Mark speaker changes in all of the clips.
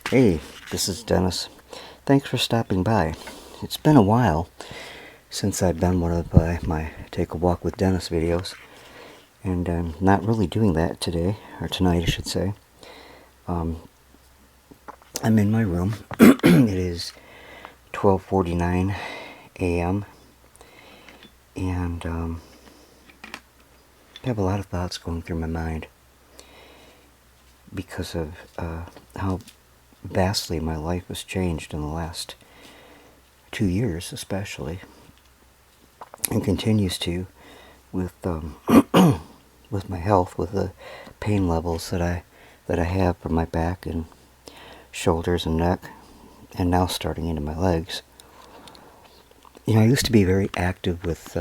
Speaker 1: Hey, this is Dennis. Thanks for stopping by. It's been a while since I've done one of my Take a Walk with Dennis videos, and I'm not really doing that today, or tonight I should say. I'm in my room. It is 12:49 a.m. and I have a lot of thoughts going through my mind because of how vastly my life has changed in the last 2 years, especially, and continues to with with my health, with the pain levels that I have from my back and shoulders and neck, and now starting into my legs. You know, I used to be very active with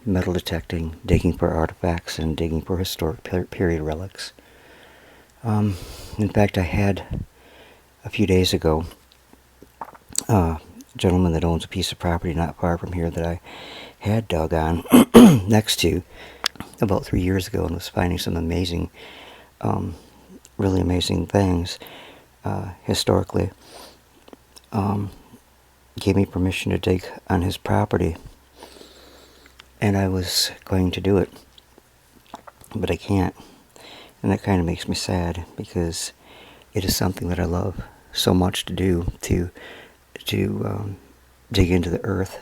Speaker 1: metal detecting, digging for artifacts, and digging for historic period relics. In fact, I had a few days ago a gentleman that owns a piece of property not far from here that I had dug on next to about 3 years ago and was finding some amazing, really amazing things historically. Gave me permission to dig on his property, and I was going to do it, but I can't, and that kind of makes me sad because it is something that I love so much to do, to dig into the earth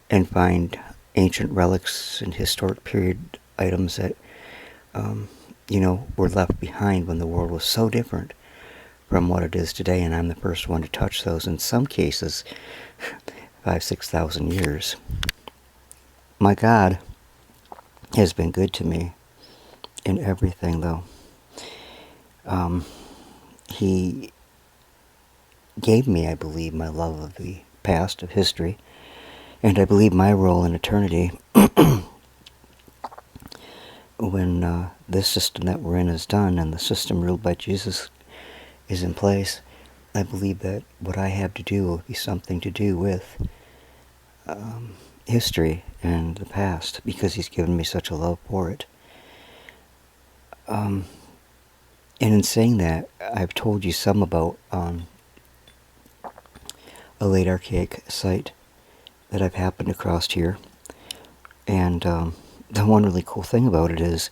Speaker 1: and find ancient relics and historic period items that were left behind when the world was so different from what it is today, and I'm the first one to touch those, in some cases 5,000-6,000 years. My God has been good to me in everything, though. He gave me, I believe, my love of the past, of history, and I believe my role in eternity when this system that we're in is done and the system ruled by Jesus is in place. I believe that what I have to do will be something to do with history and the past, because he's given me such a love for it. And in saying that, I've told you some about a late archaic site that I've happened across here. And the one really cool thing about it is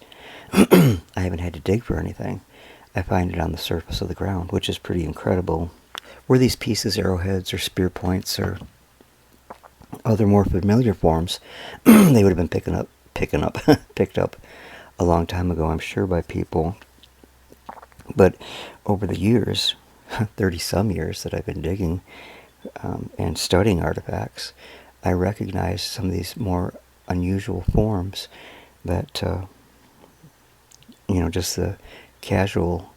Speaker 1: I haven't had to dig for anything. I find it on the surface of the ground, which is pretty incredible. Were these pieces arrowheads or spear points or other more familiar forms, they would have been picked up a long time ago, I'm sure, by people. But over the years, 30-some years that I've been digging and studying artifacts, I recognize some of these more unusual forms that, just the casual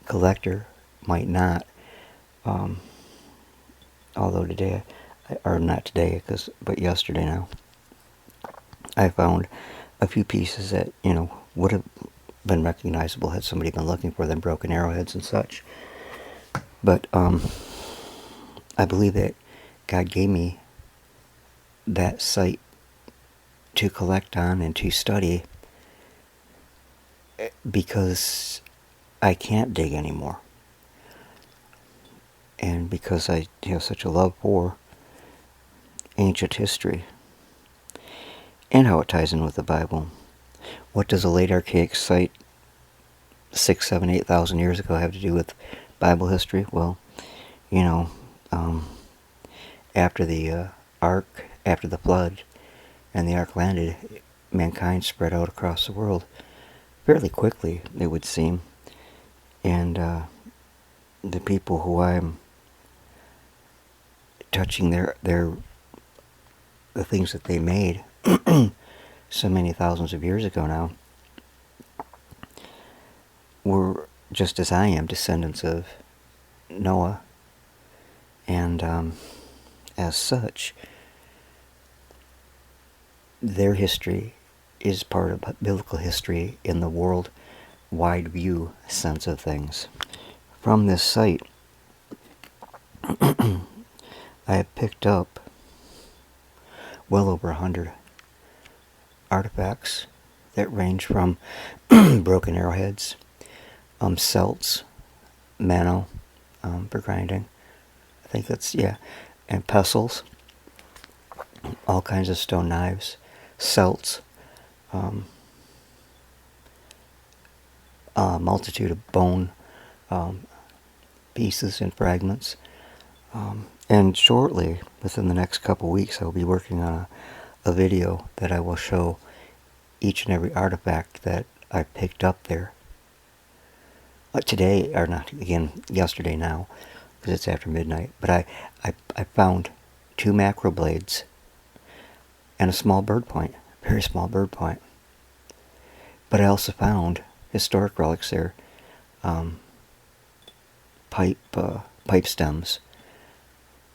Speaker 1: collector might not. Although today, or not today, but yesterday now, I found a few pieces that, would have been recognizable had somebody been looking for them, broken arrowheads and such. But I believe that God gave me that site to collect on and to study because I can't dig anymore. And because I have such a love for ancient history and how it ties in with the Bible. What does a late archaic site 6, 7, 8,000 years ago have to do with Bible history? Well, after the ark, after the flood, and the ark landed, mankind spread out across the world fairly quickly, it would seem. And the people who I'm touching the things that they made so many thousands of years ago now were, just as I am, descendants of Noah, and as such, their history is part of biblical history in the world-wide view sense of things. From this site, I have picked up well over 100 artifacts that range from broken arrowheads, celts, mano for grinding. I think that's, yeah. And pestles, all kinds of stone knives, celts, a multitude of bone pieces and fragments. And shortly, within the next couple weeks, I'll be working on a video that I will show each and every artifact that I picked up there. Today, or not, again, yesterday now, because it's after midnight, but I found 2 macro blades and a small bird point, very small bird point. But I also found historic relics there, pipe stems,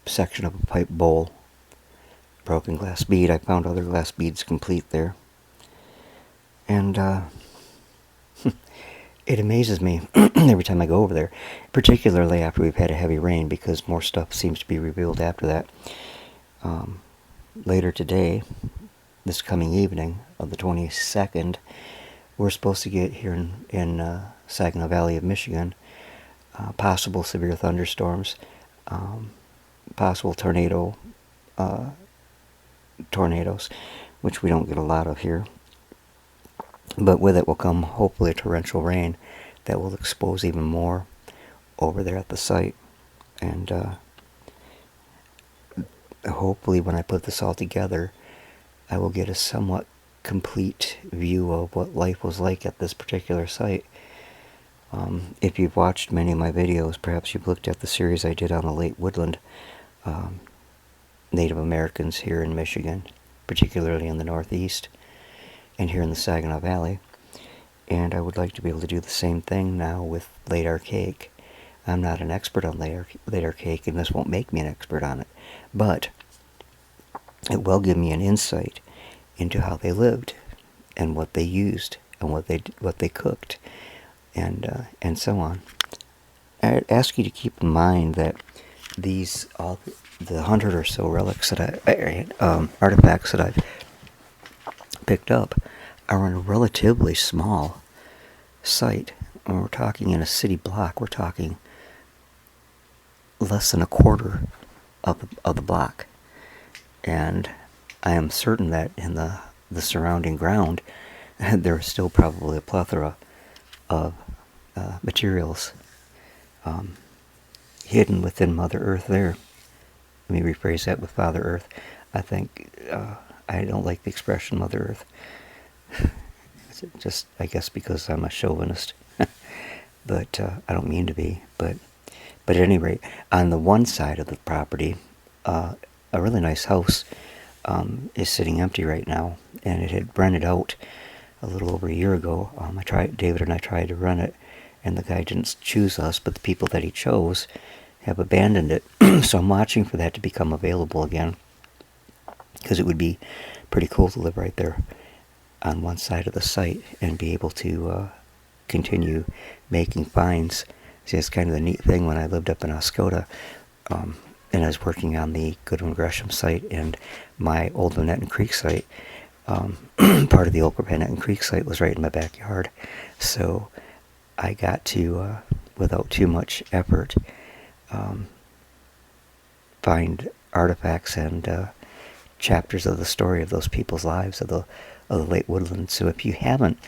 Speaker 1: section of a pipe bowl, broken glass bead. I found other glass beads complete there. And it amazes me every time I go over there, particularly after we've had a heavy rain, because more stuff seems to be revealed after that. Later today, this coming evening of the 22nd, we're supposed to get here in Saginaw Valley of Michigan possible severe thunderstorms, possible tornadoes, which we don't get a lot of here. But with it will come, hopefully, torrential rain that will expose even more over there at the site. And hopefully, when I put this all together, I will get a somewhat complete view of what life was like at this particular site. If you've watched many of my videos, perhaps you've looked at the series I did on the late woodland Native Americans here in Michigan, particularly in the Northeast and here in the Saginaw Valley. And I would like to be able to do the same thing now with late archaic. I'm not an expert on late archaic, and this won't make me an expert on it, but it will give me an insight into how they lived and what they used and what they cooked, and so on. I'd ask you to keep in mind that all the 100 or so relics that artifacts that I've picked up are in a relatively small site. When we're talking in a city block, we're talking less than a quarter of the block. And I am certain that in the surrounding ground, there is still probably a plethora of materials hidden within Mother Earth there. Let me rephrase that with Father Earth. I think, I don't like the expression Mother Earth. It's just, I guess, because I'm a chauvinist. But I don't mean to be. But at any rate, on the one side of the property, a really nice house is sitting empty right now, and it had rented out a little over a year ago. David and I tried to rent it, and the guy didn't choose us, but the people that he chose have abandoned it. So I'm watching for that to become available again, because it would be pretty cool to live right there on one side of the site and be able to continue making finds. See, it's kind of the neat thing. When I lived up in Oscoda, and I was working on the Goodwin Gresham site and my old Lynetton Creek site, part of the old Lynetton Creek site was right in my backyard. So I got to, without too much effort, find artifacts and chapters of the story of those people's lives, of the late woodland. So if you haven't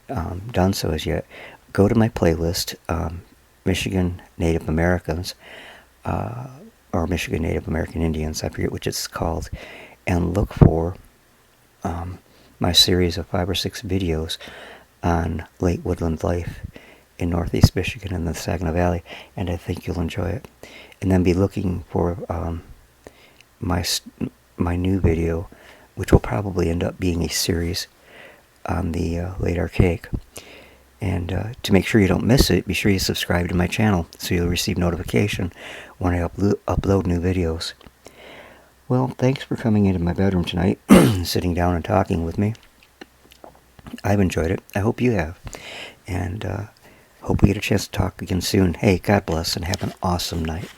Speaker 1: done so as yet, go to my playlist, Michigan Native Americans, or Michigan Native American Indians, I forget which it's called, and look for my series of 5 or 6 videos on late woodland life in Northeast Michigan and the Saginaw Valley, and I think you'll enjoy it. And then be looking for my new video, which will probably end up being a series on the late archaic. And to make sure you don't miss it, be sure you subscribe to my channel so you'll receive notification when I upload new videos. Well, thanks for coming into my bedroom tonight, sitting down and talking with me. I've enjoyed it. I hope you have. And hope we get a chance to talk again soon. Hey, God bless and have an awesome night.